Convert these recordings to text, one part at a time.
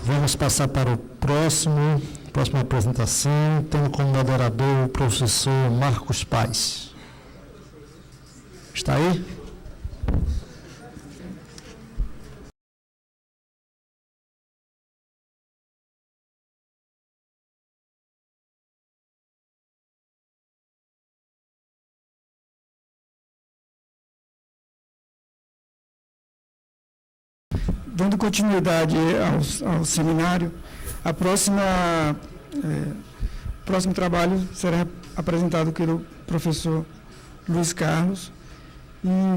Vamos passar para o próxima apresentação, tendo como moderador o professor Marcos Paes. Está aí? Dando continuidade ao seminário, o próximo trabalho será apresentado pelo professor Luiz Carlos,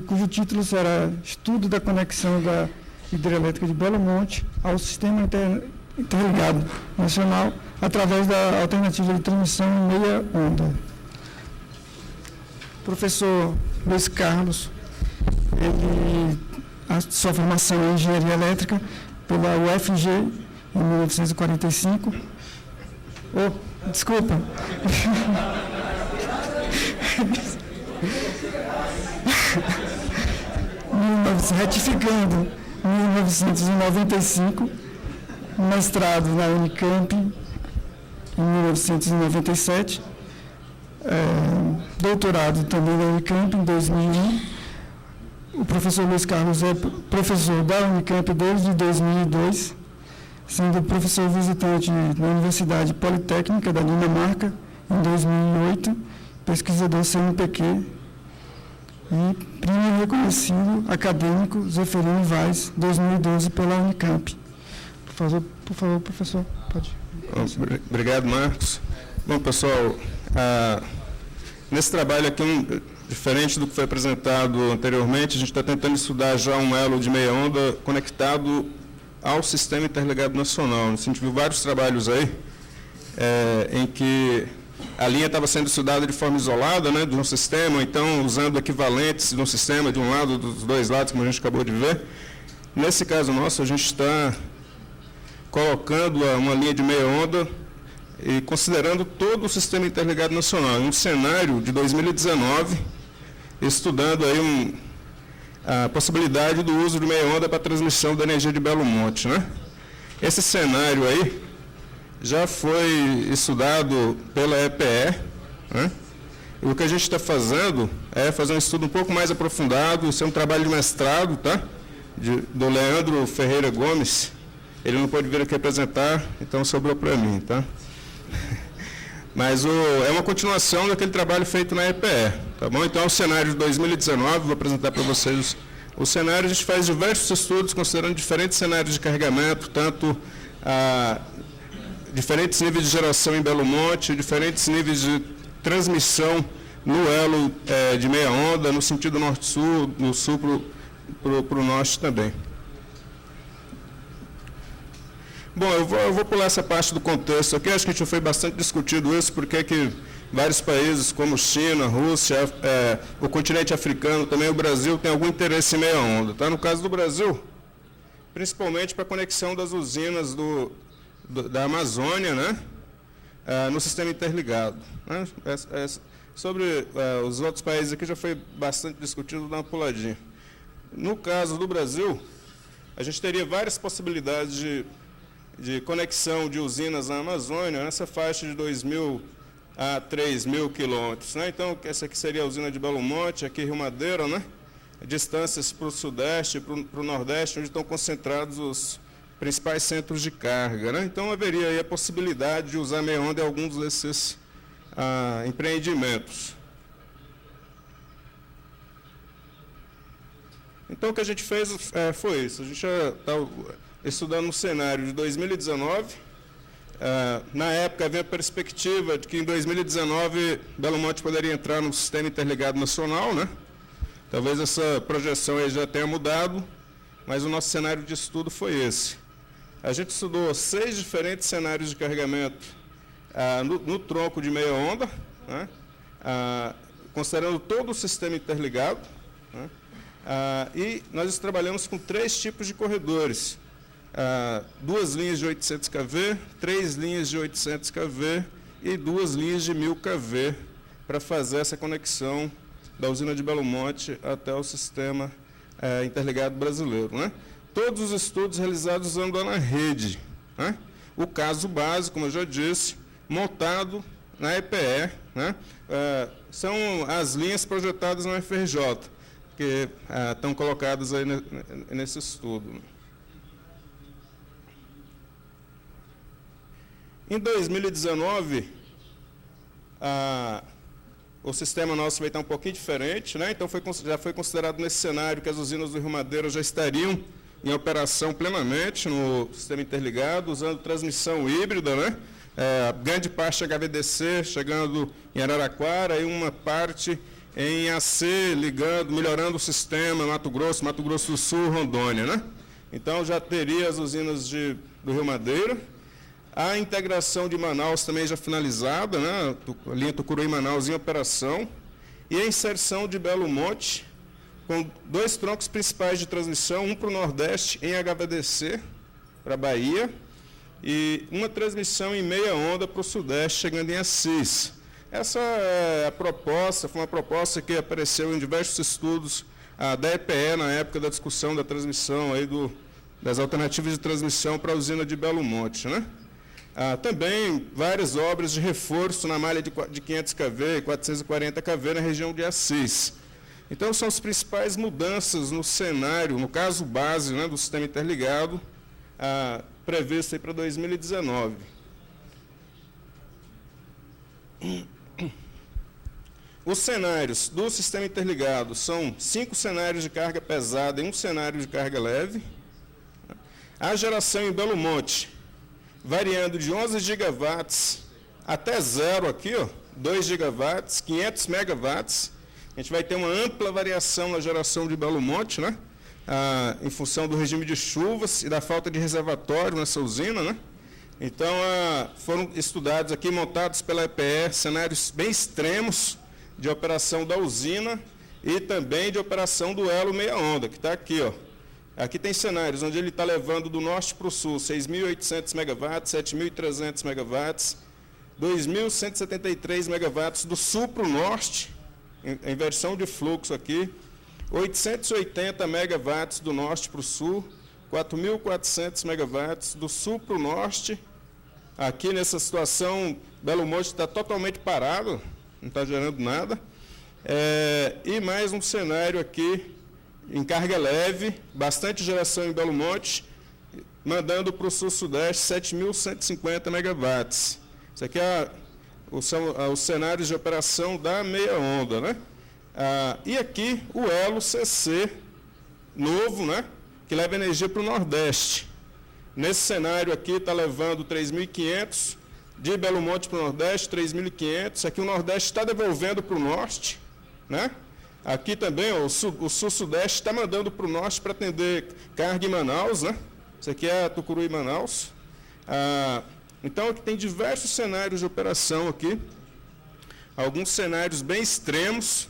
cujo título será Estudo da conexão da hidrelétrica de Belo Monte ao Sistema Interligado Nacional através da alternativa de transmissão em meia onda. Professor Luiz Carlos, a sua formação em Engenharia Elétrica pela UFG em 1945. Desculpa. Retificando, 1995, mestrado na Unicamp em 1997, doutorado também na Unicamp em 2001. O professor Luiz Carlos é professor da Unicamp desde 2002, sendo professor visitante na Universidade Politécnica da Dinamarca em 2008, pesquisador CNPq e prêmio reconhecido acadêmico Zeferino Vaz, 2012, pela Unicamp. Por favor, professor, pode. Obrigado, Marcos. Bom, pessoal, nesse trabalho aqui, diferente do que foi apresentado anteriormente, a gente está tentando estudar já um elo de meia onda conectado ao Sistema Interligado Nacional. A gente viu vários trabalhos aí, em que a linha estava sendo estudada de forma isolada, né, de um sistema, então usando equivalentes de um sistema, de um lado, dos dois lados, como a gente acabou de ver. Nesse caso nosso, a gente está colocando uma linha de meia onda e considerando todo o Sistema Interligado Nacional, em um cenário de 2019, estudando aí a possibilidade do uso de meia onda para a transmissão da energia de Belo Monte, né? Esse cenário aí já foi estudado pela EPE, né? E o que a gente está fazendo é fazer um estudo um pouco mais aprofundado. Isso é um trabalho de mestrado, tá? Do Leandro Ferreira Gomes. Ele não pode vir aqui apresentar, então sobrou para mim, tá? Mas é uma continuação daquele trabalho feito na EPE, tá bom? Então, o cenário de 2019, vou apresentar para vocês o cenário. A gente faz diversos estudos considerando diferentes cenários de carregamento, tanto diferentes níveis de geração em Belo Monte, diferentes níveis de transmissão no elo de meia onda, no sentido norte-sul, no sul para o norte também. Bom, eu vou pular essa parte do contexto aqui. Acho que já foi bastante discutido isso, porque que vários países como China, Rússia, o continente africano, também o Brasil, tem algum interesse em meia onda. Tá? No caso do Brasil, principalmente para a conexão das usinas da Amazônia, né? No sistema interligado. Né? Sobre os outros países aqui já foi bastante discutido, dá uma puladinha. No caso do Brasil, a gente teria várias possibilidades de conexão de usinas na Amazônia, nessa faixa de 2.000 a 3.000 quilômetros. Né? Então, essa aqui seria a usina de Belo Monte, aqui Rio Madeira, né? Distâncias para o sudeste, para o nordeste, onde estão concentrados os principais centros de carga. Né? Então, haveria aí a possibilidade de usar meia onda em alguns desses empreendimentos. Então, o que a gente fez foi isso. A gente já está estudando um cenário de 2019. Na época, havia a perspectiva de que em 2019 Belo Monte poderia entrar no Sistema Interligado Nacional, né? Talvez essa projeção aí já tenha mudado, mas o nosso cenário de estudo foi esse. A gente estudou 6 diferentes cenários de carregamento no tronco de meia onda, né? Considerando todo o sistema interligado, né? E nós trabalhamos com 3 tipos de corredores. 2 linhas de 800 kV, 3 linhas de 800 kV e 2 linhas de 1000 kV para fazer essa conexão da usina de Belo Monte até o sistema interligado brasileiro. Né? Todos os estudos realizados usando a rede. né? O caso básico, como eu já disse, montado na EPE, né? São as linhas projetadas na UFRJ, que estão colocadas aí nesse estudo. Em 2019, o sistema nosso vai estar um pouquinho diferente, né? Então já foi considerado nesse cenário que as usinas do Rio Madeira já estariam em operação plenamente no sistema interligado, usando transmissão híbrida, né? Grande parte HVDC chegando em Araraquara e uma parte em AC, melhorando o sistema Mato Grosso do Sul, Rondônia, né? Então já teria as usinas do Rio Madeira. A integração de Manaus também já finalizada, né? A linha Tucuruí-Manaus em operação. E a inserção de Belo Monte, com 2 troncos principais de transmissão, um para o Nordeste em HVDC, para a Bahia, e uma transmissão em meia onda para o Sudeste, chegando em Assis. Essa é a proposta, foi uma proposta que apareceu em diversos estudos da EPE, na época da discussão da transmissão, aí das alternativas de transmissão para a usina de Belo Monte, né? Também várias obras de reforço na malha de 500 kV e 440 kV na região de Assis. Então, são as principais mudanças no cenário, no caso base, né, do sistema interligado, previsto aí para 2019. Os cenários do sistema interligado são 5 cenários de carga pesada e 1 cenário de carga leve. A geração em Belo Monte, variando de 11 gigawatts até zero aqui, 2 gigawatts, 500 megawatts. A gente vai ter uma ampla variação na geração de Belo Monte, né? Em função do regime de chuvas e da falta de reservatório nessa usina, né? Então, foram estudados aqui, montados pela EPE, cenários bem extremos de operação da usina e também de operação do elo meia onda, que está aqui, ó. Aqui tem cenários onde ele está levando do norte para o sul 6.800 megawatts, 7.300 megawatts, 2.173 megawatts do sul para o norte, em inversão de fluxo aqui, 880 megawatts do norte para o sul, 4.400 megawatts do sul para o norte. Aqui nessa situação, Belo Monte está totalmente parado, não está gerando nada. E mais um cenário aqui em carga leve, bastante geração em Belo Monte, mandando para o sul-sudeste 7.150 megawatts. Isso aqui são os cenários de operação da meia onda, né? E aqui o elo CC novo, né? Que leva energia para o Nordeste. Nesse cenário aqui está levando 3.500, de Belo Monte para o Nordeste, 3.500. Aqui o Nordeste está devolvendo para o Norte, né? Aqui também o Sul-Sudeste está mandando para o Norte para atender carga em Manaus, né? Isso aqui é a Tucuruí-Manaus. Então, aqui tem diversos cenários de operação aqui, alguns cenários bem extremos,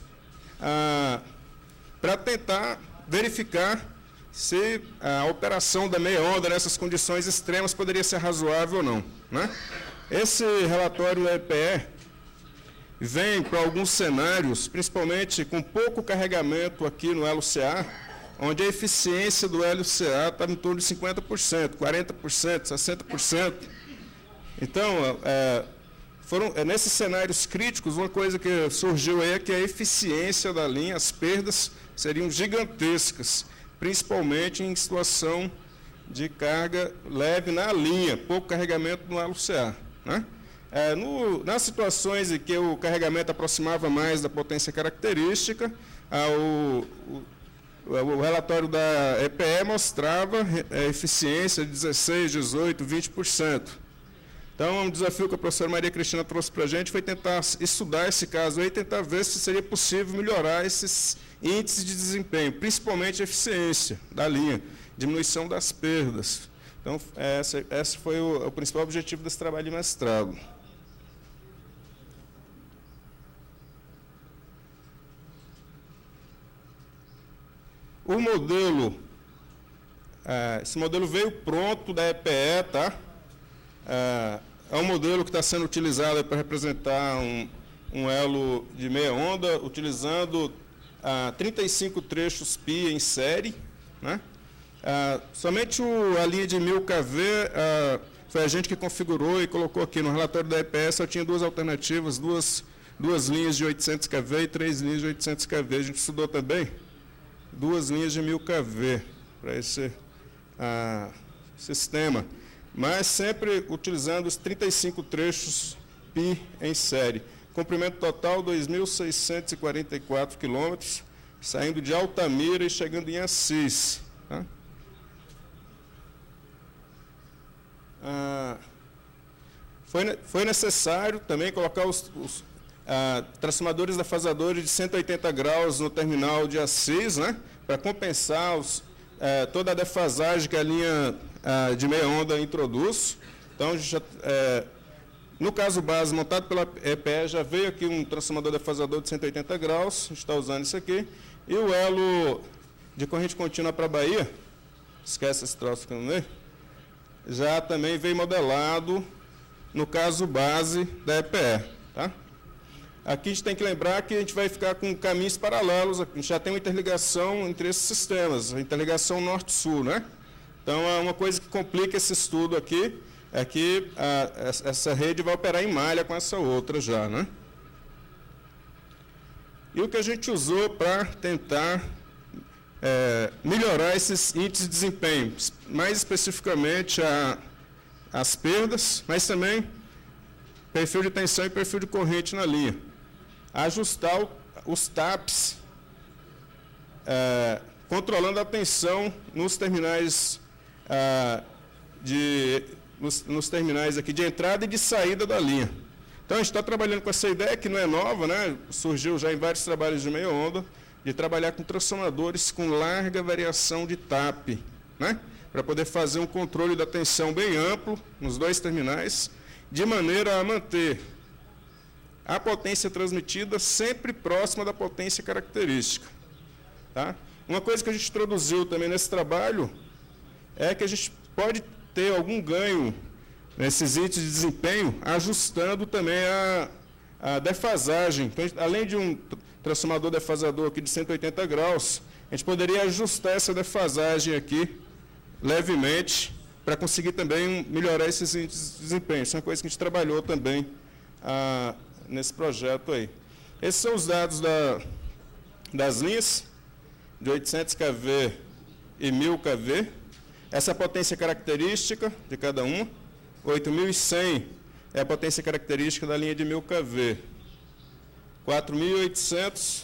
para tentar verificar se a operação da meia onda nessas condições extremas poderia ser razoável ou não, né? Esse relatório da EPE vem para alguns cenários, principalmente com pouco carregamento aqui no LCA, onde a eficiência do LCA está em torno de 50%, 40%, 60%. Então, nesses cenários críticos, uma coisa que surgiu aí é que a eficiência da linha, as perdas seriam gigantescas, principalmente em situação de carga leve na linha, pouco carregamento no LCA, né? Nas situações em que o carregamento aproximava mais da potência característica, o relatório da EPE mostrava eficiência de 16%, 18%, 20%. Então, um desafio que a professora Maria Cristina trouxe para a gente foi tentar estudar esse caso aí e tentar ver se seria possível melhorar esses índices de desempenho, principalmente a eficiência da linha, diminuição das perdas. Então, esse foi o principal objetivo desse trabalho de mestrado. O modelo, esse modelo veio pronto da EPE, tá? É um modelo que está sendo utilizado para representar um elo de meia onda, utilizando 35 trechos PI em série, né? Somente a linha de 1000 kV foi a gente que configurou e colocou aqui no relatório da EPS. Só tinha duas alternativas, duas linhas de 800 kV e 3 linhas de 800 kV. A gente estudou também 2 linhas de 1000 kV para esse sistema, mas sempre utilizando os 35 trechos pi em série. Comprimento total 2.644 quilômetros, saindo de Altamira e chegando em Assis. Tá? Foi necessário também colocar os transformadores defasadores de 180 graus no terminal de Assis, né, para compensar toda a defasagem que a linha de meia onda introduz. Então, no caso base, montado pela EPE, já veio aqui um transformador defasador de 180 graus, a gente está usando isso aqui, e o elo de corrente contínua para a Bahia, esquece esse troço aqui no meio, já também veio modelado no caso base da EPE. Tá? Aqui a gente tem que lembrar que a gente vai ficar com caminhos paralelos, a gente já tem uma interligação entre esses sistemas, a interligação norte-sul, né? Então, uma coisa que complica esse estudo aqui é que essa rede vai operar em malha com essa outra já, né? E o que a gente usou para tentar melhorar esses índices de desempenho, mais especificamente as perdas, mas também perfil de tensão e perfil de corrente na linha. Ajustar os TAPs, controlando a tensão nos terminais nos terminais aqui de entrada e de saída da linha. Então, a gente está trabalhando com essa ideia que não é nova, né? Surgiu já em vários trabalhos de meia onda, de trabalhar com transformadores com larga variação de TAP, né? Para poder fazer um controle da tensão bem amplo nos dois terminais, de maneira a manter a potência transmitida sempre próxima da potência característica. Tá? Uma coisa que a gente introduziu também nesse trabalho é que a gente pode ter algum ganho nesses índices de desempenho, ajustando também a defasagem. Então, além de um transformador defasador aqui de 180 graus, a gente poderia ajustar essa defasagem aqui levemente para conseguir também melhorar esses índices de desempenho. Isso é uma coisa que a gente trabalhou também nesse projeto aí. Esses são os dados das linhas de 800 kV e 1000 kV. Essa é a potência característica de cada uma. 8.100 é a potência característica da linha de 1000 kV. 4.800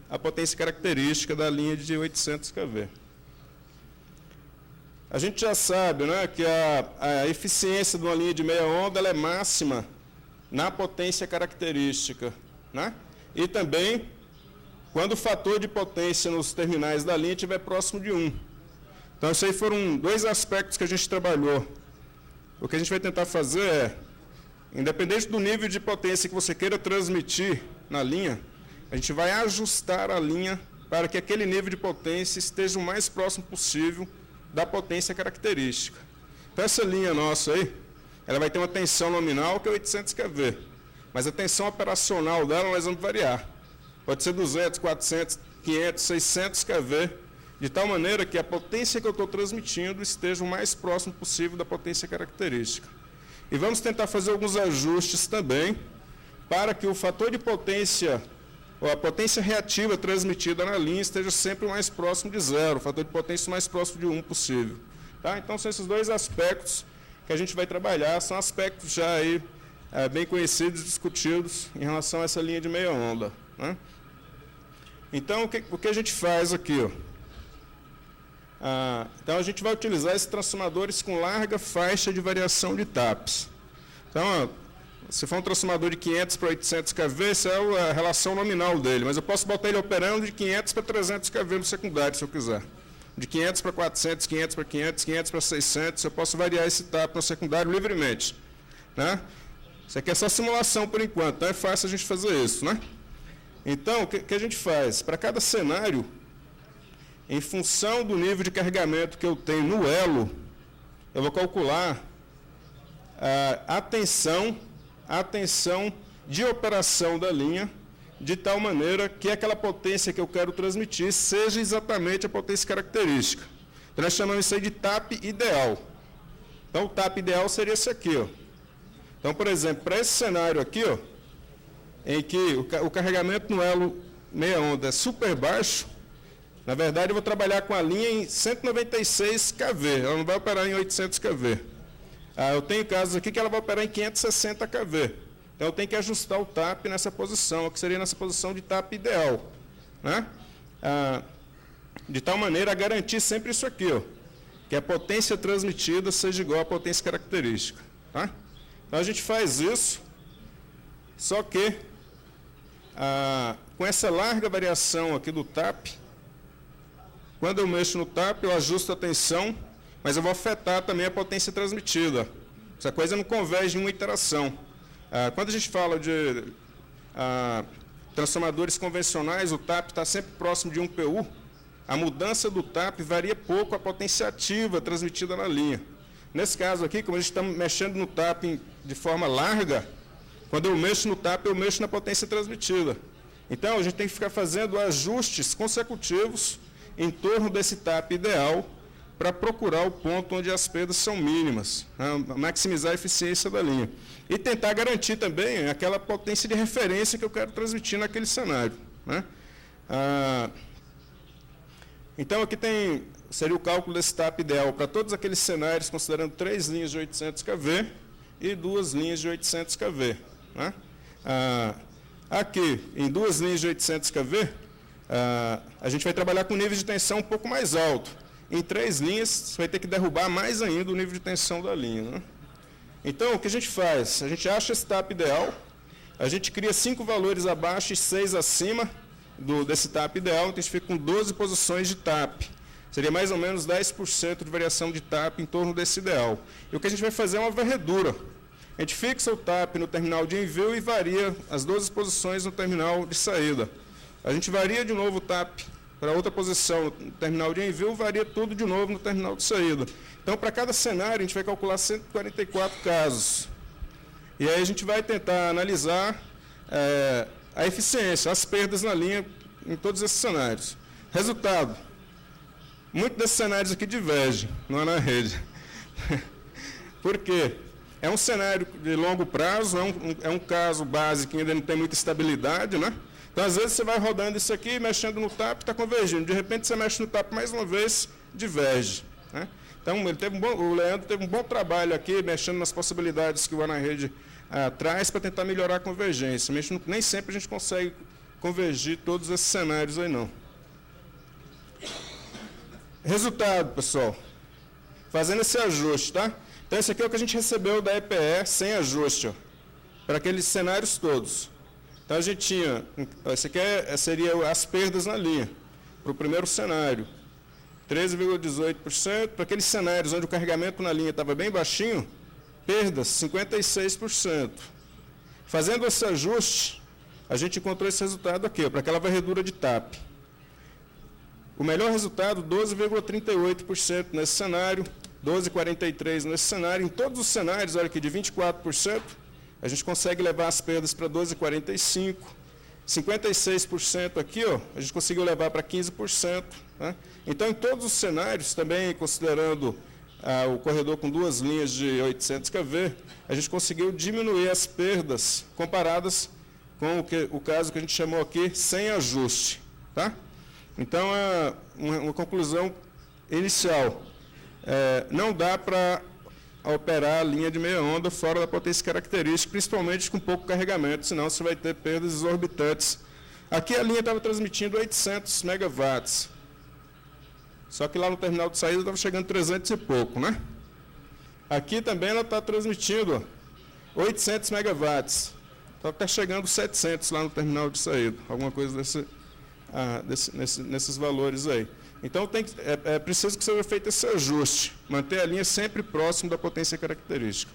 a potência característica da linha de 800 kV. A gente já sabe, né, que a eficiência de uma linha de meia onda ela é máxima na potência característica, né? E também quando o fator de potência nos terminais da linha estiver próximo de 1. Então, esses aí foram dois aspectos que a gente trabalhou. O que a gente vai tentar fazer é, independente do nível de potência que você queira transmitir na linha, a gente vai ajustar a linha para que aquele nível de potência esteja o mais próximo possível da potência característica. Então, essa linha nossa aí, ela vai ter uma tensão nominal que é 800 kV, mas a tensão operacional dela nós vamos variar. Pode ser 200, 400, 500, 600 kV, de tal maneira que a potência que eu estou transmitindo esteja o mais próximo possível da potência característica. E vamos tentar fazer alguns ajustes também para que o fator de potência, ou a potência reativa transmitida na linha esteja sempre o mais próximo de zero, o fator de potência o mais próximo de 1 possível. Tá? Então, são esses dois aspectos que a gente vai trabalhar, são aspectos já aí, bem conhecidos e discutidos em relação a essa linha de meia onda. Né? Então, o que a gente faz aqui? Ó? Então, a gente vai utilizar esses transformadores com larga faixa de variação de TAPs. Então, ó, se for um transformador de 500 para 800 kV, essa é a relação nominal dele, mas eu posso botar ele operando de 500 para 300 kV no secundário, se eu quiser. De 500 para 400, 500 para 500, 500 para 600, eu posso variar esse TAP no secundário livremente. Né? Isso aqui é só simulação por enquanto, então é fácil a gente fazer isso. Né? Então, o que a gente faz? Para cada cenário, em função do nível de carregamento que eu tenho no elo, eu vou calcular a tensão de operação da linha, de tal maneira que aquela potência que eu quero transmitir seja exatamente a potência característica. Então, nós chamamos isso aí de TAP ideal. Então, o TAP ideal seria esse aqui, ó. Então, por exemplo, para esse cenário aqui, ó, em que o carregamento no elo meia onda é super baixo, na verdade, eu vou trabalhar com a linha em 196 kV, ela não vai operar em 800 kV. Eu tenho casos aqui que ela vai operar em 560 kV. Então, eu tenho que ajustar o TAP nessa posição, que seria nessa posição de TAP ideal, né? De tal maneira a garantir sempre isso aqui, ó, que a potência transmitida seja igual à potência característica. Tá? Então, a gente faz isso, só que com essa larga variação aqui do TAP, quando eu mexo no TAP, eu ajusto a tensão, mas eu vou afetar também a potência transmitida. Essa coisa não converge em uma iteração. Quando a gente fala de transformadores convencionais, o TAP está sempre próximo de 1 PU, a mudança do TAP varia pouco a potência ativa transmitida na linha. Nesse caso aqui, como a gente está mexendo no TAP de forma larga, quando eu mexo no TAP, eu mexo na potência transmitida. Então, a gente tem que ficar fazendo ajustes consecutivos em torno desse TAP ideal para procurar o ponto onde as perdas são mínimas, né, maximizar a eficiência da linha. E tentar garantir também aquela potência de referência que eu quero transmitir naquele cenário. Né? Então, aqui seria o cálculo desse TAP ideal para todos aqueles cenários, considerando 3 linhas de 800 kV e 2 linhas de 800 kV. Né? Aqui, em 2 linhas de 800 kV, a gente vai trabalhar com nível de tensão um pouco mais alto. Em 3 linhas, você vai ter que derrubar mais ainda o nível de tensão da linha. Né? Então, o que a gente faz? A gente acha esse TAP ideal, a gente cria 5 valores abaixo e 6 acima desse TAP ideal, então a gente fica com 12 posições de TAP. Seria mais ou menos 10% de variação de TAP em torno desse ideal. E o que a gente vai fazer é uma varredura. A gente fixa o TAP no terminal de envio e varia as 12 posições no terminal de saída. A gente varia de novo o TAP para outra posição no terminal de envio, varia tudo de novo no terminal de saída. Então, para cada cenário, a gente vai calcular 144 casos. E aí a gente vai tentar analisar a eficiência, as perdas na linha em todos esses cenários. Resultado, muitos desses cenários aqui divergem, não é na rede. Por quê? É um cenário de longo prazo, é um caso base que ainda não tem muita estabilidade, né? Então, às vezes, você vai rodando isso aqui, mexendo no TAP, está convergindo. De repente, você mexe no TAP mais uma vez, diverge. Né? Então, o Leandro teve um bom trabalho aqui, mexendo nas possibilidades que o AnaRede traz para tentar melhorar a convergência. Nem sempre a gente consegue convergir todos esses cenários aí, não. Resultado, pessoal. Fazendo esse ajuste, tá? Então, esse aqui é o que a gente recebeu da EPE sem ajuste, ó, para aqueles cenários todos. Então, a gente tinha, esse aqui seria as perdas na linha, para o primeiro cenário, 13,18%, para aqueles cenários onde o carregamento na linha estava bem baixinho, perdas, 56%. Fazendo esse ajuste, a gente encontrou esse resultado aqui, para aquela varredura de TAP. O melhor resultado, 12,38% nesse cenário, 12,43% nesse cenário. Em todos os cenários, olha aqui, de 24%, a gente consegue levar as perdas para 12,45%. 56% aqui, ó, a gente conseguiu levar para 15%. Né? Então, em todos os cenários, também considerando o corredor com 2 linhas de 800 kV, a gente conseguiu diminuir as perdas comparadas com o caso que a gente chamou aqui sem ajuste. Tá? Então, uma conclusão inicial. Não dá para operar a linha de meia onda fora da potência característica, principalmente com pouco carregamento, senão você vai ter perdas exorbitantes. Aqui a linha estava transmitindo 800 megawatts. Só que lá no terminal de saída estava chegando 300 e pouco, né? Aqui também ela está transmitindo 800 megawatts. Então está chegando 700 lá no terminal de saída. Alguma coisa nesses valores aí. Então, é preciso que seja feito esse ajuste, manter a linha sempre próximo da potência característica.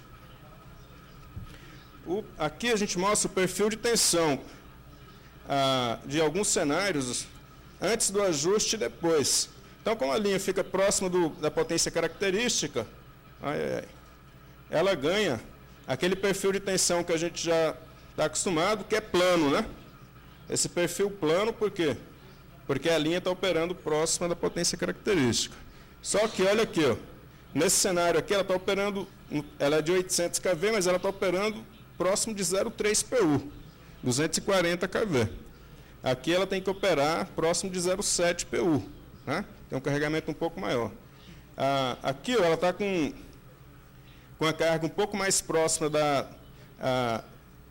Aqui a gente mostra o perfil de tensão de alguns cenários, antes do ajuste e depois. Então, como a linha fica próxima da potência característica, ela ganha aquele perfil de tensão que a gente já está acostumado, que é plano, né? Esse perfil plano, por quê? Porque a linha está operando próxima da potência característica. Só que, olha aqui, ó, nesse cenário aqui, ela está operando, ela é de 800 kV, mas ela está operando próximo de 0,3 PU, 240 kV. Aqui ela tem que operar próximo de 0,7 PU, né? Tem um carregamento um pouco maior. Aqui, ó, ela está com a carga um pouco mais próxima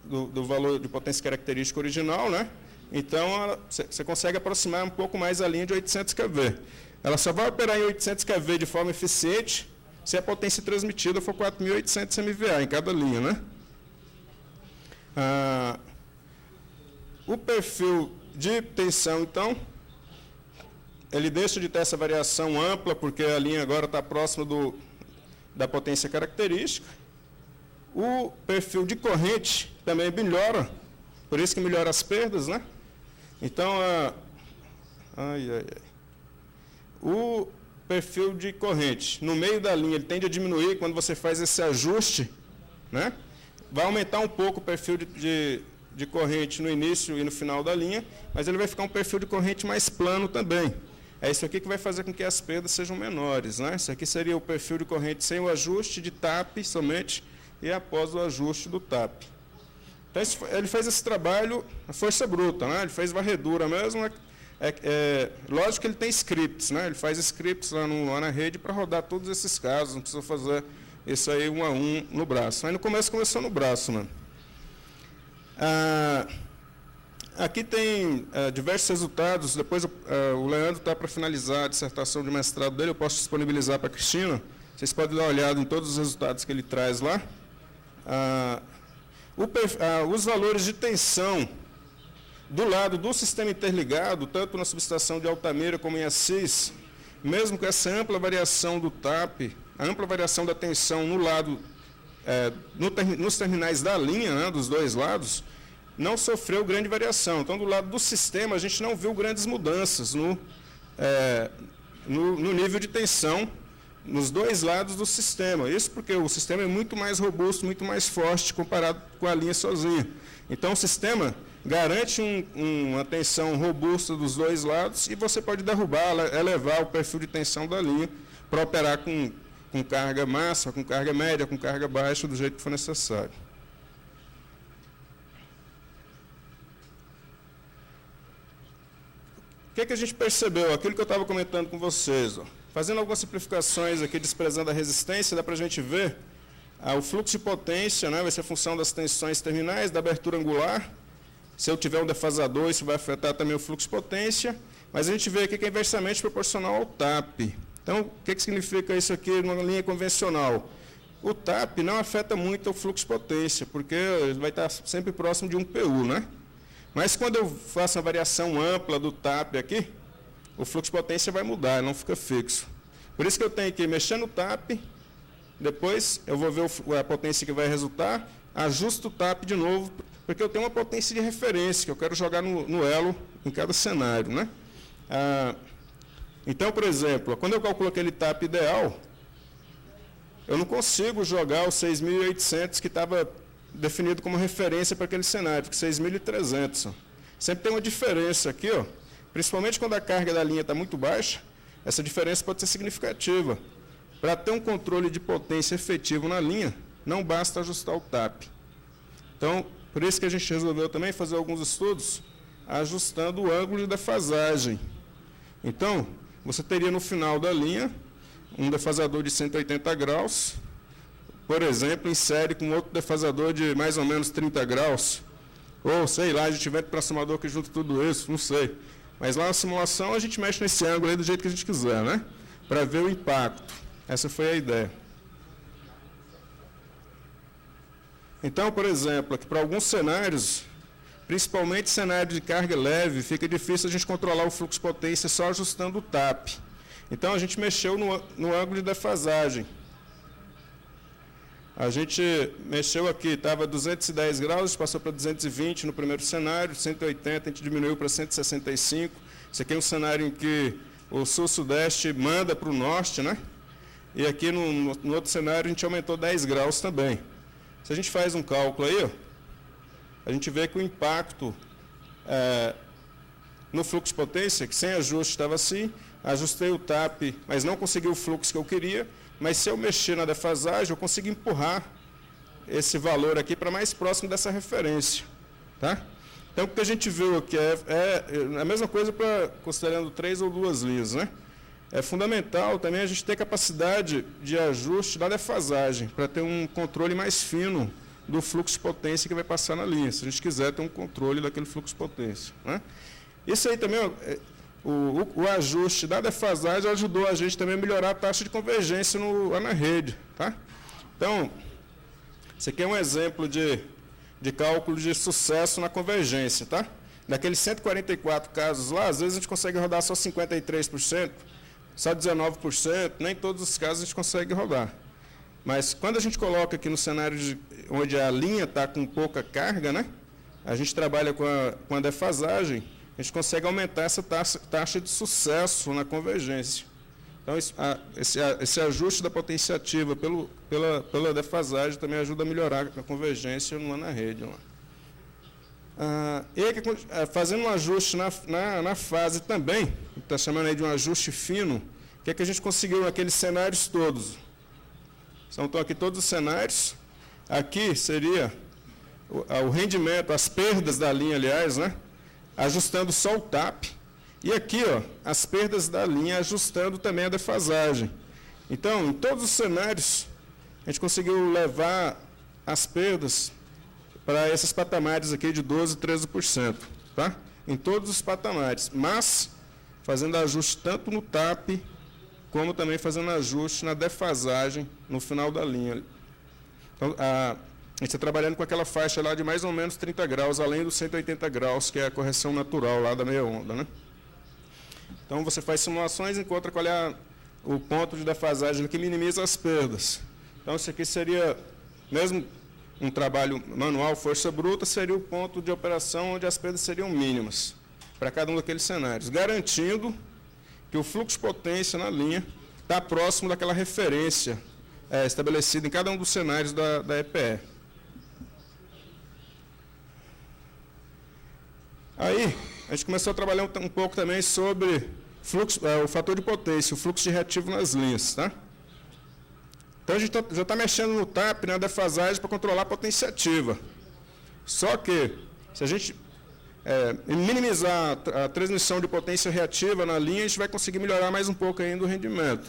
do valor de potência característica original, né? Então, você consegue aproximar um pouco mais a linha de 800 kV. Ela só vai operar em 800 kV de forma eficiente se a potência transmitida for 4.800 MVA em cada linha, né? O perfil de tensão, então, ele deixa de ter essa variação ampla, porque a linha agora está próxima da potência característica. O perfil de corrente também melhora, por isso que melhora as perdas, né? Então, o perfil de corrente no meio da linha, ele tende a diminuir quando você faz esse ajuste, né? Vai aumentar um pouco o perfil de corrente no início e no final da linha, mas ele vai ficar um perfil de corrente mais plano também. É isso aqui que vai fazer com que as perdas sejam menores, né? Isso aqui seria o perfil de corrente sem o ajuste de TAP somente e após o ajuste do TAP. Então, ele fez esse trabalho a força bruta, né? Ele fez varredura mesmo. Lógico que ele tem scripts, né? Ele faz scripts lá na rede para rodar todos esses casos, não precisa fazer isso aí um a um no braço. Aí no começo começou no braço, né? Aqui tem diversos resultados. Depois o Leandro está para finalizar a dissertação de mestrado dele, eu posso disponibilizar para a Cristina. Vocês podem dar uma olhada em todos os resultados que ele traz lá. Os valores de tensão do lado do sistema interligado, tanto na subestação de Altamira como em Assis, mesmo com essa ampla variação do TAP, a ampla variação da tensão no lado, nos terminais da linha, né, dos dois lados, não sofreu grande variação. Então, do lado do sistema, a gente não viu grandes mudanças no nível de tensão nos dois lados do sistema. Isso porque o sistema é muito mais robusto, muito mais forte comparado com a linha sozinha. Então, o sistema garante uma tensão robusta dos dois lados e você pode derrubar, elevar o perfil de tensão da linha para operar com carga máxima, com carga média, com carga baixa, do jeito que for necessário. O que a gente percebeu? Aquilo que eu estava comentando com vocês, ó. Fazendo algumas simplificações aqui, desprezando a resistência, dá para a gente ver o fluxo de potência, né, vai ser função das tensões terminais, da abertura angular. Se eu tiver um defasador, isso vai afetar também o fluxo de potência. Mas a gente vê aqui que é inversamente proporcional ao TAP. Então, o que significa isso aqui numa linha convencional? O TAP não afeta muito o fluxo de potência, porque ele vai estar sempre próximo de 1 PU, né? Mas quando eu faço uma variação ampla do TAP aqui, o fluxo de potência vai mudar, não fica fixo. Por isso que eu tenho que mexer no TAP, depois eu vou ver a potência que vai resultar, ajusto o TAP de novo, porque eu tenho uma potência de referência que eu quero jogar no elo em cada cenário, né? Então, por exemplo, quando eu calculo aquele TAP ideal, eu não consigo jogar os 6.800 que estava definido como referência para aquele cenário, porque 6.300. Sempre tem uma diferença aqui, ó. Principalmente quando a carga da linha está muito baixa, essa diferença pode ser significativa. Para ter um controle de potência efetivo na linha, não basta ajustar o TAP. Então, por isso que a gente resolveu também fazer alguns estudos ajustando o ângulo de defasagem. Então, você teria no final da linha um defasador de 180 graus, por exemplo, em série com outro defasador de mais ou menos 30 graus, ou sei lá, a gente tiver um transformador que junta tudo isso, não sei. Mas lá na simulação a gente mexe nesse ângulo aí do jeito que a gente quiser, né? Para ver o impacto. Essa foi a ideia. Então, por exemplo, aqui para alguns cenários, principalmente cenário de carga leve, fica difícil a gente controlar o fluxo de potência só ajustando o TAP. Então, a gente mexeu no ângulo de defasagem. A gente mexeu aqui, estava 210 graus, passou para 220 no primeiro cenário, 180 a gente diminuiu para 165. Isso aqui é um cenário em que o sul-sudeste manda para o norte, né? E aqui no outro cenário a gente aumentou 10 graus também. Se a gente faz um cálculo aí, ó, a gente vê que o impacto no fluxo de potência, que sem ajuste estava assim, ajustei o TAP, mas não consegui o fluxo que eu queria, mas se eu mexer na defasagem, eu consigo empurrar esse valor aqui para mais próximo dessa referência. Tá? Então, o que a gente viu aqui é a mesma coisa para considerando 3 ou 2 linhas. Né? É fundamental também a gente ter capacidade de ajuste na defasagem, para ter um controle mais fino do fluxo de potência que vai passar na linha, se a gente quiser ter um controle daquele fluxo de potência. Né? Isso aí também, o ajuste da defasagem ajudou a gente também a melhorar a taxa de convergência na rede. Tá? Então, esse aqui é um exemplo de cálculo de sucesso na convergência. Tá? Daqueles 144 casos lá, às vezes a gente consegue rodar só 53%, só 19%, nem todos os casos a gente consegue rodar. Mas quando a gente coloca aqui no cenário onde a linha está com pouca carga, né, a gente trabalha com a defasagem, a gente consegue aumentar essa taxa de sucesso na convergência. Então, esse ajuste da potência ativa pela defasagem também ajuda a melhorar a convergência na rede. Fazendo um ajuste na fase também, está chamando aí de um ajuste fino, o que a gente conseguiu naqueles cenários todos? Estão aqui todos os cenários. Aqui seria o rendimento, as perdas da linha, aliás, né? Ajustando só o TAP. E aqui, ó, as perdas da linha ajustando também a defasagem. Então, em todos os cenários, a gente conseguiu levar as perdas para esses patamares aqui de 12% e 13%. Tá? Em todos os patamares. Mas, fazendo ajuste tanto no TAP, como também fazendo ajuste na defasagem no final da linha. Então, a gente está trabalhando com aquela faixa lá de mais ou menos 30 graus, além dos 180 graus, que é a correção natural lá da meia onda. Né? Então, você faz simulações e encontra qual é o ponto de defasagem que minimiza as perdas. Então, isso aqui seria, mesmo um trabalho manual, força bruta, seria o ponto de operação onde as perdas seriam mínimas, para cada um daqueles cenários, garantindo que o fluxo de potência na linha está próximo daquela referência estabelecida em cada um dos cenários da EPE. Aí, a gente começou a trabalhar um pouco também sobre o fator de potência, o fluxo de reativo nas linhas. Tá? Então, a gente já está mexendo no TAP, na defasagem, para controlar a potência ativa. Só que, se a gente minimizar a transmissão de potência reativa na linha, a gente vai conseguir melhorar mais um pouco ainda o rendimento.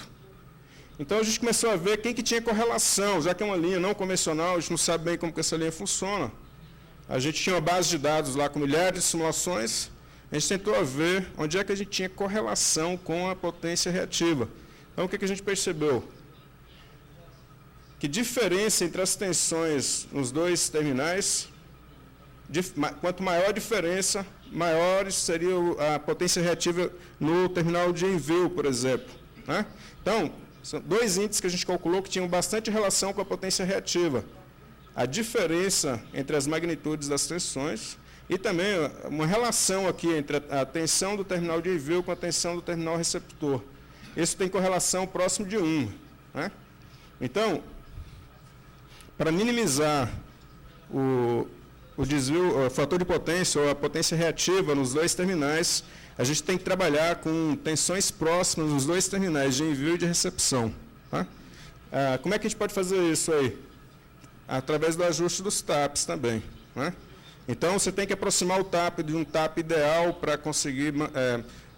Então, a gente começou a ver quem que tinha correlação, já que é uma linha não convencional, a gente não sabe bem como que essa linha funciona. A gente tinha uma base de dados lá com milhares de simulações, a gente tentou ver onde é que a gente tinha correlação com a potência reativa. Então, o que a gente percebeu? Que diferença entre as tensões nos dois terminais, quanto maior a diferença, maior seria a potência reativa no terminal de envio, por exemplo. Né? Então, são dois índices que a gente calculou que tinham bastante relação com a potência reativa. A diferença entre as magnitudes das tensões e também uma relação aqui entre a tensão do terminal de envio com a tensão do terminal receptor. Isso tem correlação próximo de 1. Né? Então, para minimizar o desvio, o fator de potência ou a potência reativa nos dois terminais, a gente tem que trabalhar com tensões próximas nos dois terminais de envio e de recepção. Tá? Como é que a gente pode fazer isso aí? Através do ajuste dos TAPs também. Né? Então, você tem que aproximar o TAP de um TAP ideal para conseguir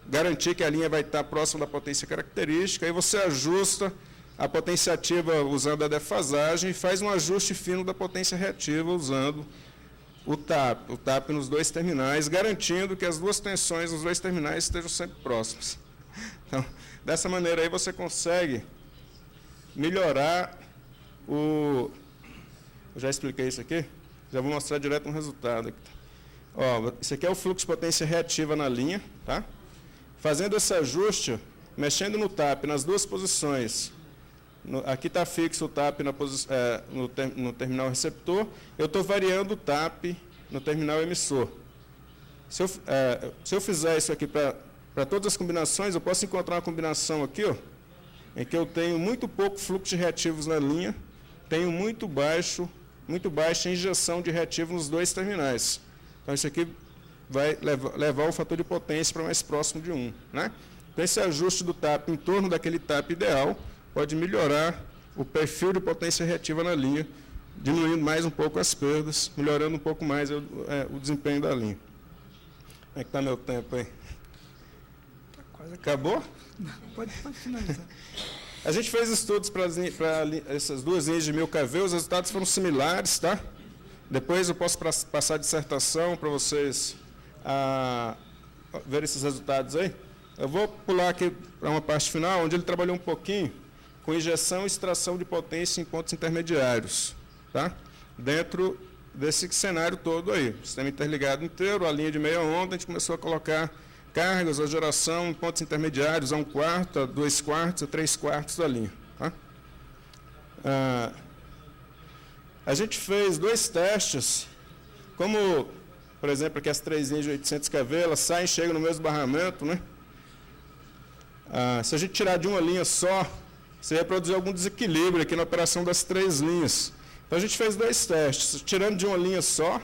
garantir que a linha vai estar próxima da potência característica, aí você ajusta a potência ativa usando a defasagem e faz um ajuste fino da potência reativa usando o TAP nos dois terminais, garantindo que as duas tensões nos dois terminais estejam sempre próximas. Então, dessa maneira aí você consegue melhorar eu já expliquei isso aqui, já vou mostrar direto um resultado aqui. Ó, esse aqui é o fluxo de potência reativa na linha. Tá? Fazendo esse ajuste, mexendo no TAP nas duas posições, aqui está fixo o TAP no terminal receptor, eu estou variando o TAP no terminal emissor. Se eu fizer isso aqui para todas as combinações, eu posso encontrar uma combinação aqui, ó, em que eu tenho muito pouco fluxo de reativos na linha, tenho muito baixa injeção de reativo nos dois terminais. Então, isso aqui vai levar o fator de potência para mais próximo de 1. Né? Então, esse ajuste do TAP em torno daquele TAP ideal pode melhorar o perfil de potência reativa na linha, diminuindo mais um pouco as perdas, melhorando um pouco mais o desempenho da linha. Como é que está meu tempo aí? Acabou? Não, pode finalizar. A gente fez estudos para essas duas linhas de 1000 kV, os resultados foram similares, tá? Depois eu posso passar a dissertação para vocês ver esses resultados aí. Eu vou pular aqui para uma parte final, onde ele trabalhou um pouquinho com injeção e extração de potência em pontos intermediários, tá? Dentro desse cenário todo aí, sistema interligado inteiro, a linha de meia onda, a gente começou a colocar cargas, a geração em pontos intermediários, a 1/4, a 2/4, a 3/4 da linha. Tá? A gente fez 2 testes, como, por exemplo, aqui as 3 linhas de 800 kV, elas saem e chegam no mesmo barramento, né? Se a gente tirar de uma linha só, você ia produzir algum desequilíbrio aqui na operação das 3 linhas. Então, a gente fez 2 testes, tirando de uma linha só,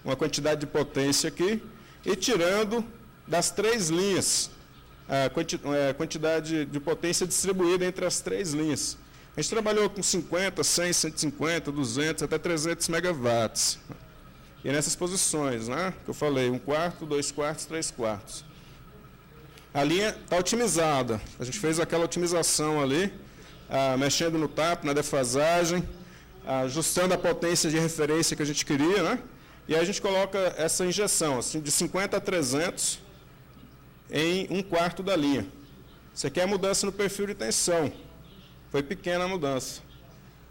uma quantidade de potência aqui, e tirando das 3 linhas, a quantidade de potência distribuída entre as 3 linhas. A gente trabalhou com 50, 100, 150, 200, até 300 megawatts. E nessas posições, né, que eu falei, 1/4, 2/4, 3/4. A linha está otimizada. A gente fez aquela otimização ali, mexendo no TAP, na defasagem, ajustando a potência de referência que a gente queria, né? E aí a gente coloca essa injeção, assim, de 50 a 300 em 1/4 da linha. Isso aqui é a mudança no perfil de tensão. Foi pequena a mudança,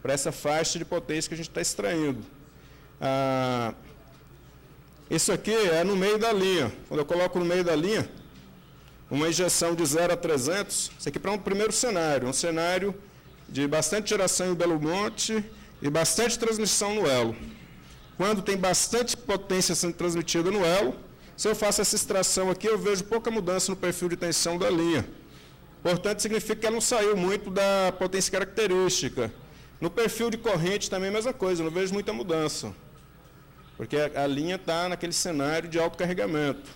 para essa faixa de potência que a gente está extraindo. Isso aqui é no meio da linha. Quando eu coloco no meio da linha, uma injeção de 0 a 300, isso aqui para um primeiro cenário, um cenário de bastante geração em Belo Monte e bastante transmissão no elo. Quando tem bastante potência sendo transmitida no elo, se eu faço essa extração aqui, eu vejo pouca mudança no perfil de tensão da linha. Portanto, significa que ela não saiu muito da potência característica. No perfil de corrente também é a mesma coisa, não vejo muita mudança. Porque a linha está naquele cenário de alto carregamento.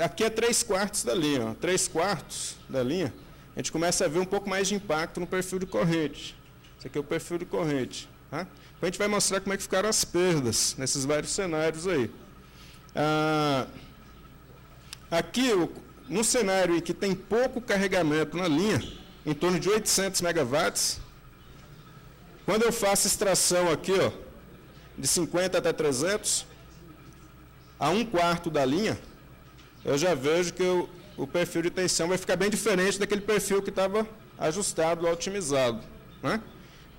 Aqui é 3/4 da linha. 3/4 da linha, a gente começa a ver um pouco mais de impacto no perfil de corrente. Esse aqui é o perfil de corrente. Tá? A gente vai mostrar como é que ficaram as perdas nesses vários cenários aí. Aqui, no cenário em que tem pouco carregamento na linha, em torno de 800 megawatts, quando eu faço extração aqui, ó, de 50 até 300, a 1/4 da linha, eu já vejo que o perfil de tensão vai ficar bem diferente daquele perfil que estava ajustado, otimizado. Né?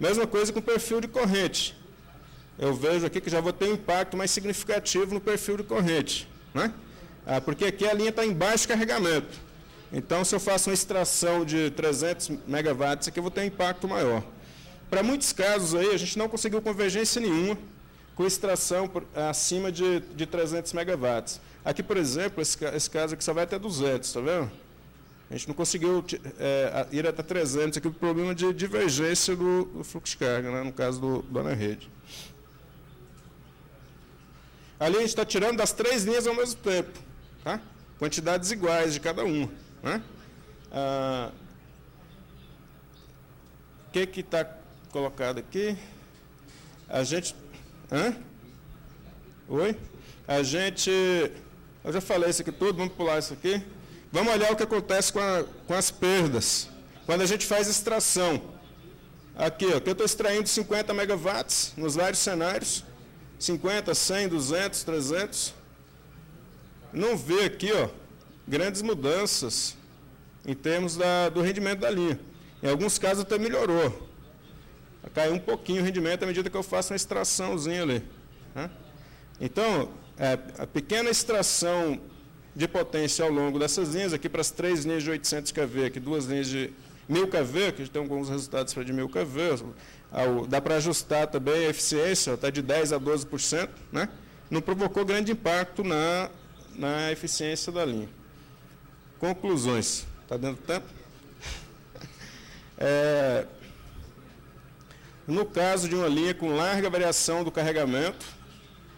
Mesma coisa com o perfil de corrente. Eu vejo aqui que já vou ter um impacto mais significativo no perfil de corrente. Né? Porque aqui a linha está em baixo carregamento. Então, se eu faço uma extração de 300 megawatts, aqui eu vou ter um impacto maior. Para muitos casos aí, a gente não conseguiu convergência nenhuma com extração acima de 300 megawatts. Aqui, por exemplo, esse caso aqui só vai até 200, está vendo? A gente não conseguiu ir até 300, aqui o problema de divergência do fluxo de carga, né, no caso do ana-rede. Ali a gente está tirando das 3 linhas ao mesmo tempo, tá? Quantidades iguais de cada uma. Né? O que está colocado aqui? A gente... Oi? A gente... Eu já falei isso aqui tudo, vamos pular isso aqui. Vamos olhar o que acontece com as perdas. Quando a gente faz extração. Aqui, ó, que eu estou extraindo 50 megawatts nos vários cenários. 50, 100, 200, 300. Não vê aqui, ó, grandes mudanças em termos do rendimento da linha. Em alguns casos até melhorou. Caiu um pouquinho o rendimento à medida que eu faço uma extraçãozinha ali. Né? Então, a pequena extração de potência ao longo dessas linhas, aqui para as 3 linhas de 800 kV, aqui 2 linhas de 1000 kV, que a gente tem alguns resultados para de 1000 kV, dá para ajustar também a eficiência, até de 10% a 12%, né? Não provocou grande impacto na eficiência da linha. Conclusões. Está dando tempo? No caso de uma linha com larga variação do carregamento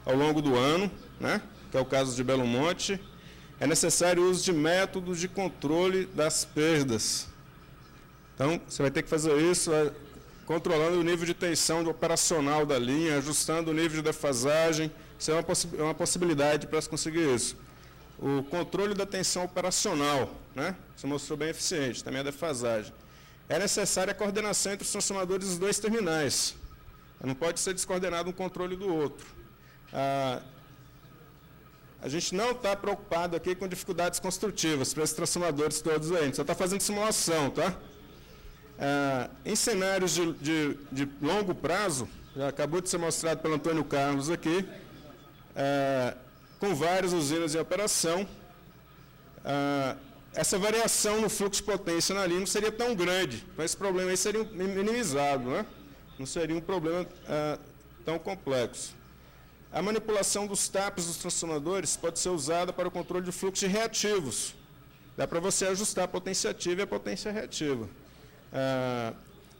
ao longo do ano, né, que é o caso de Belo Monte, é necessário o uso de métodos de controle das perdas. Então, você vai ter que fazer isso controlando o nível de tensão operacional da linha, ajustando o nível de defasagem. Isso é uma possibilidade para se conseguir isso. O controle da tensão operacional, né? Isso mostrou bem eficiente, também a defasagem. É necessária a coordenação entre os transformadores dos dois terminais. Não pode ser descoordenado um controle do outro. A gente não está preocupado aqui com dificuldades construtivas para esses transformadores todos aí. A gente só está fazendo simulação, tá? Em cenários de longo prazo, já acabou de ser mostrado pelo Antônio Carlos aqui, com várias usinas em operação, essa variação no fluxo de potência na linha não seria tão grande, mas esse problema aí seria minimizado, né? Não seria um problema tão complexo. A manipulação dos TAPs dos transformadores pode ser usada para o controle de fluxo de reativos. Dá para você ajustar a potência ativa e a potência reativa.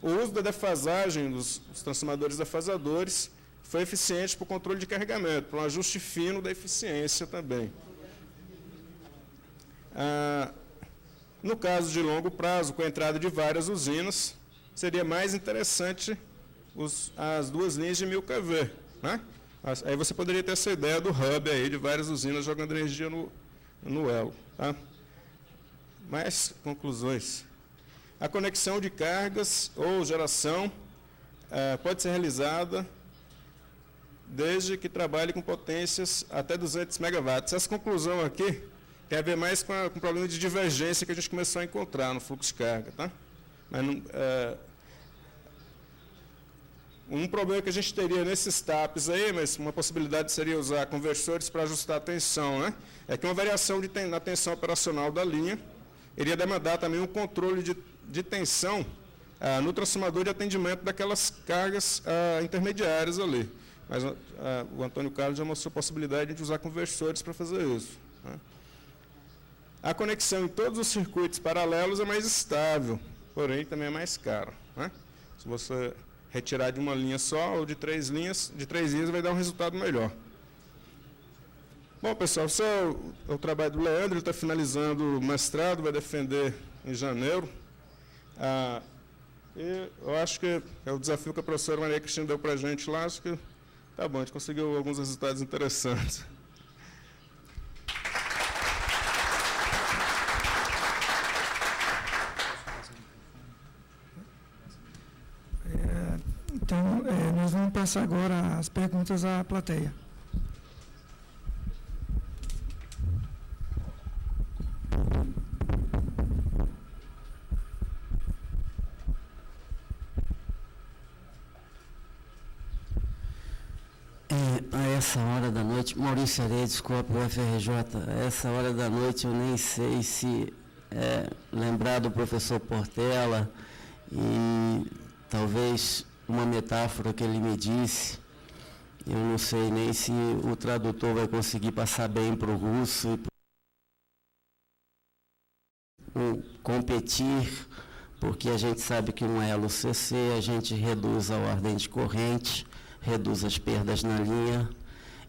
O uso da defasagem dos transformadores defasadores foi eficiente para o controle de carregamento, para um ajuste fino da eficiência também. No caso de longo prazo, com a entrada de várias usinas, seria mais interessante as duas linhas de 1000 kV, né? Aí você poderia ter essa ideia do hub aí, de várias usinas jogando energia no elo. Tá? Mais conclusões. A conexão de cargas ou geração pode ser realizada desde que trabalhe com potências até 200 megawatts. Essa conclusão aqui tem a ver mais com o problema de divergência que a gente começou a encontrar no fluxo de carga. Tá? Mas não, um problema que a gente teria nesses TAPs aí, mas uma possibilidade seria usar conversores para ajustar a tensão, né? É que uma variação na tensão operacional da linha iria demandar também um controle de tensão no transformador de atendimento daquelas cargas intermediárias ali. Mas o Antônio Carlos já mostrou a possibilidade de usar conversores para fazer isso. Né? A conexão em todos os circuitos paralelos é mais estável, porém também é mais cara. Né? Se você retirar de uma linha só ou de 3 linhas, vai dar um resultado melhor. Bom, pessoal, esse é o trabalho do Leandro, ele está finalizando o mestrado, vai defender em janeiro. E eu acho que é o desafio que a professora Maria Cristina deu para a gente lá, acho que tá bom, a gente conseguiu alguns resultados interessantes. Então, nós vamos passar agora as perguntas à plateia. A essa hora da noite, Maurício Areia, desculpa, o FRJ, a essa hora da noite eu nem sei se lembrar do professor Portela e talvez uma metáfora que ele me disse, eu não sei nem se o tradutor vai conseguir passar bem para o russo e competir, porque a gente sabe que um elo CC a gente reduz a ordem de corrente, reduz as perdas na linha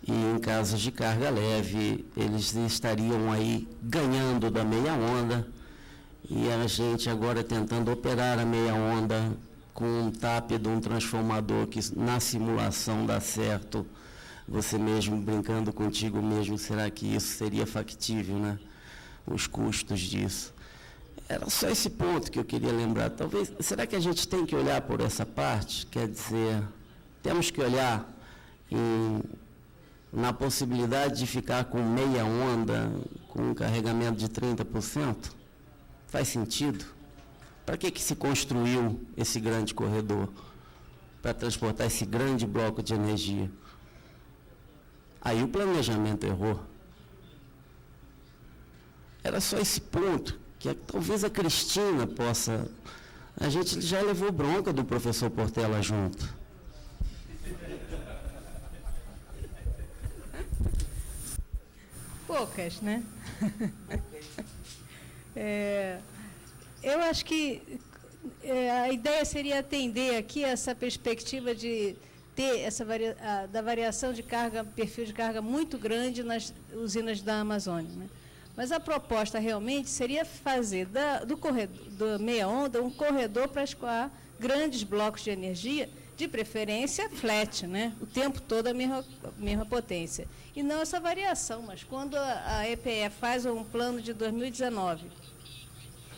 e em casos de carga leve eles estariam aí ganhando da meia onda e a gente agora tentando operar a meia onda com um TAP de um transformador que na simulação dá certo, você mesmo brincando contigo mesmo, será que isso seria factível, né? Os custos disso. Era só esse ponto que eu queria lembrar. Talvez, será que a gente tem que olhar por essa parte? Quer dizer, temos que olhar na possibilidade de ficar com meia onda, com um carregamento de 30%? Faz sentido? Para que se construiu esse grande corredor? Para transportar esse grande bloco de energia. Aí o planejamento errou. Era só esse ponto, que talvez a Cristina possa... A gente já levou bronca do professor Portela junto. Poucas, né? Eu acho que a ideia seria atender aqui essa perspectiva de ter da variação de carga, perfil de carga muito grande nas usinas da Amazônia, né? Mas a proposta realmente seria fazer do meia onda um corredor para escoar grandes blocos de energia, de preferência flat, né? O tempo todo a mesma potência. E não essa variação, mas quando a EPE faz um plano de 2019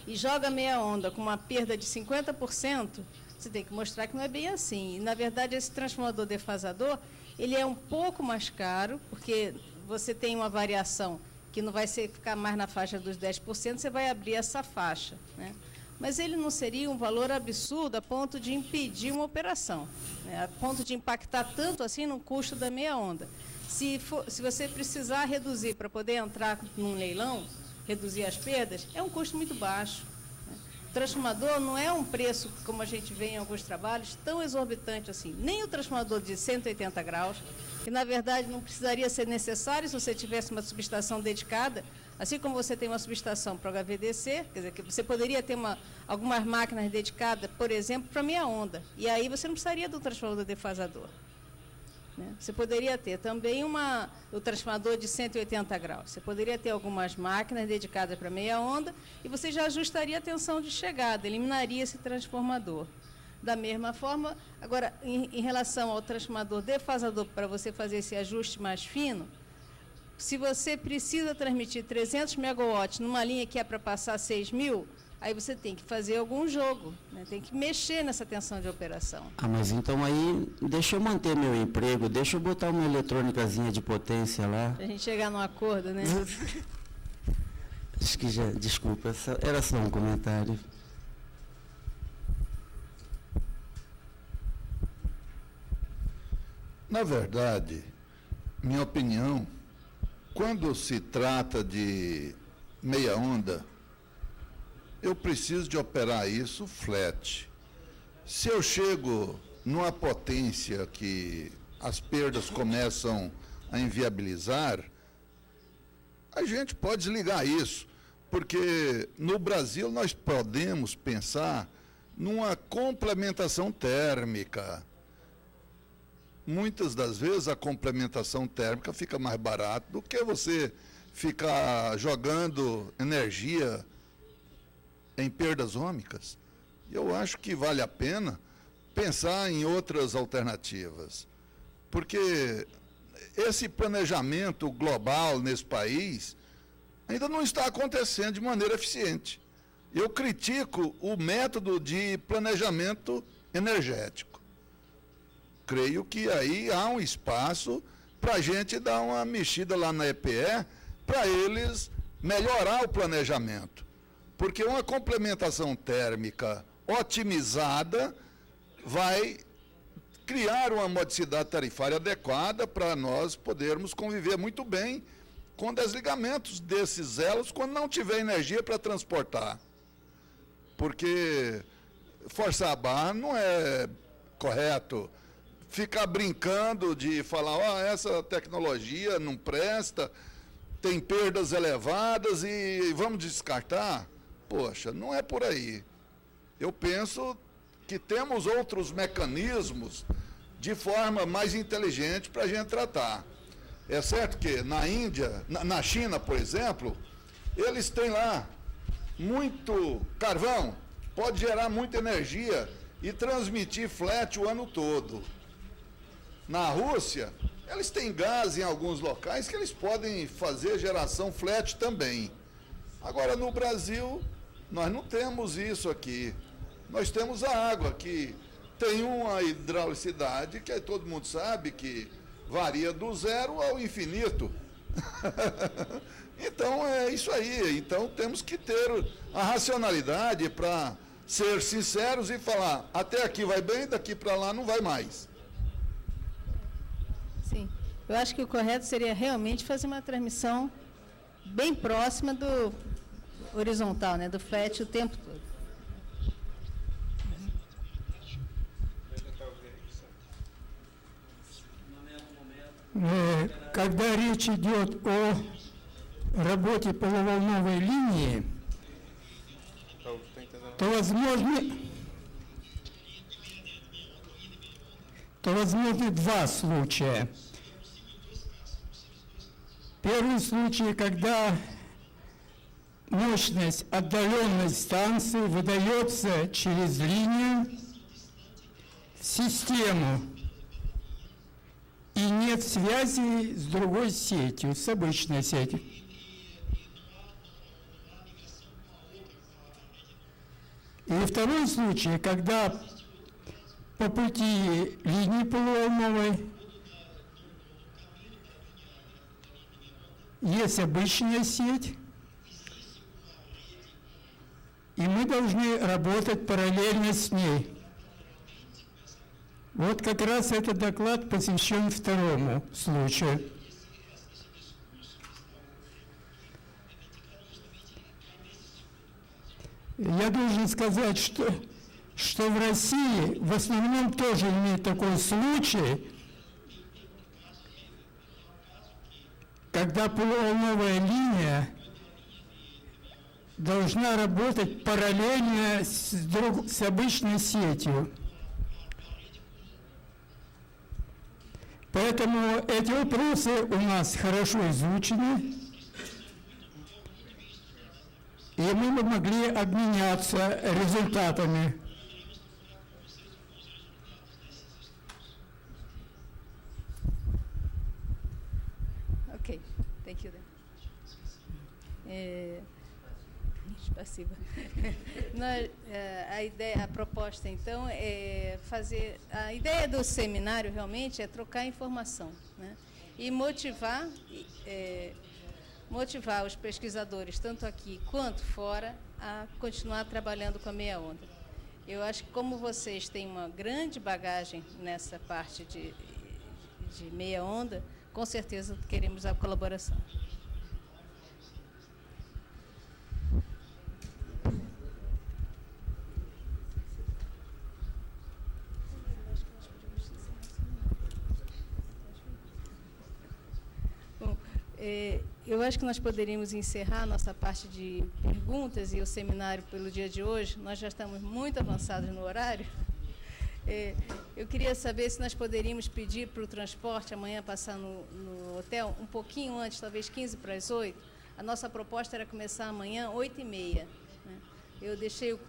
e joga meia onda com uma perda de 50%, você tem que mostrar que não é bem assim. E, na verdade, esse transformador defasador, ele é um pouco mais caro, porque você tem uma variação que não vai ficar mais na faixa dos 10%, você vai abrir essa faixa, né? Mas ele não seria um valor absurdo a ponto de impedir uma operação, né? A ponto de impactar tanto assim no custo da meia onda. Se você precisar reduzir para poder entrar num leilão, reduzir as perdas, é um custo muito baixo, né? O transformador não é um preço, como a gente vê em alguns trabalhos, tão exorbitante assim. Nem o transformador de 180 graus, que na verdade não precisaria ser necessário se você tivesse uma subestação dedicada, assim como você tem uma subestação para o HVDC, quer dizer, que você poderia ter algumas máquinas dedicadas, por exemplo, para meia onda. E aí você não precisaria do transformador defasador, né? Você poderia ter também o transformador de 180 graus. Você poderia ter algumas máquinas dedicadas para meia onda e você já ajustaria a tensão de chegada, eliminaria esse transformador. Da mesma forma, agora, em relação ao transformador defasador, para você fazer esse ajuste mais fino, se você precisa transmitir 300 megawatts numa linha que é para passar 6.000, aí você tem que fazer algum jogo, né? Tem que mexer nessa tensão de operação. Ah, mas então aí, deixa eu manter meu emprego, deixa eu botar uma eletrônicazinha de potência lá. Para a gente chegar num acordo, né? Acho que já, desculpa, era só um comentário. Na verdade, minha opinião, quando se trata de meia onda, eu preciso de operar isso flat. Se eu chego numa potência que as perdas começam a inviabilizar, a gente pode desligar isso, porque no Brasil nós podemos pensar numa complementação térmica. Muitas das vezes a complementação térmica fica mais barata do que você ficar jogando energia em perdas ômicas. Eu acho que vale a pena pensar em outras alternativas, porque esse planejamento global nesse país ainda não está acontecendo de maneira eficiente. Eu critico o método de planejamento energético. Creio que aí há um espaço para a gente dar uma mexida lá na EPE, para eles melhorar o planejamento. Porque uma complementação térmica otimizada vai criar uma modicidade tarifária adequada para nós podermos conviver muito bem com desligamentos desses elos quando não tiver energia para transportar. Porque forçar a barra não é correto. Ficar brincando de falar, essa tecnologia não presta, tem perdas elevadas e vamos descartar. Poxa, não é por aí. Eu penso que temos outros mecanismos de forma mais inteligente para a gente tratar. É certo que na Índia, na China, por exemplo, eles têm lá muito carvão, pode gerar muita energia e transmitir flat o ano todo. Na Rússia, eles têm gás em alguns locais que eles podem fazer geração flat também. Agora, no Brasil, nós não temos isso aqui. Nós temos a água, que tem uma hidraulicidade que todo mundo sabe que varia do zero ao infinito. Então, é isso aí. Então, temos que ter a racionalidade para ser sinceros e falar, até aqui vai bem, daqui para lá não vai mais. Sim. Eu acho que o correto seria realmente fazer uma transmissão bem próxima do horizontal, né, do flat o tempo todo. Когда речь идет о работе полуволновой линии, то возможны два случая. Первый случай, когда мощность отдаленной станции выдается через линию в систему, и нет связи с другой сетью, с обычной сетью. И второй случай, когда по пути линии полуволновой есть обычная сеть, и мы должны работать параллельно с ней. Вот как раз этот доклад посвящен второму случаю. Я должен сказать, что в России в основном тоже имеет такой случай, когда полуволновая линия должна работать параллельно с обычной сетью. Поэтому эти вопросы у нас хорошо изучены, и мы бы могли обменяться результатами. Ok, thank you. Спасибо. A proposta, então, é fazer... A ideia do seminário, realmente, é trocar informação, né? E motivar os pesquisadores, tanto aqui quanto fora, a continuar trabalhando com a meia onda. Eu acho que, como vocês têm uma grande bagagem nessa parte de meia onda, com certeza queremos a colaboração. Eu acho que nós poderíamos encerrar a nossa parte de perguntas e o seminário pelo dia de hoje. Nós já estamos muito avançados no horário. Eu queria saber se nós poderíamos pedir para o transporte amanhã passar no hotel um pouquinho antes, talvez 15 para as 8. A nossa proposta era começar amanhã 8h30. Né? Eu deixei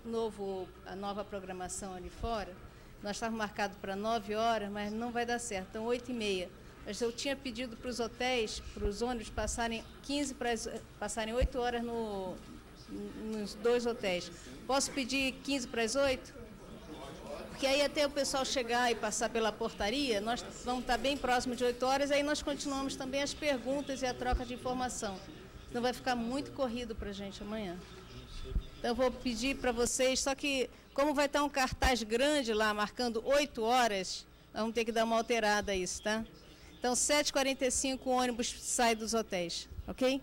a nova programação ali fora. Nós estávamos marcados para 9 horas, mas não vai dar certo. Então, 8h30. Mas eu tinha pedido para os hotéis, para os ônibus, passarem 8 horas nos dois hotéis. Posso pedir 15 para as 8? Porque aí até o pessoal chegar e passar pela portaria, nós vamos estar bem próximo de 8 horas, aí nós continuamos também as perguntas e a troca de informação. Senão vai ficar muito corrido para a gente amanhã. Então eu vou pedir para vocês, só que como vai estar um cartaz grande lá, marcando 8 horas, nós vamos ter que dar uma alterada a isso, tá? Então, 7h45 o ônibus sai dos hotéis, ok?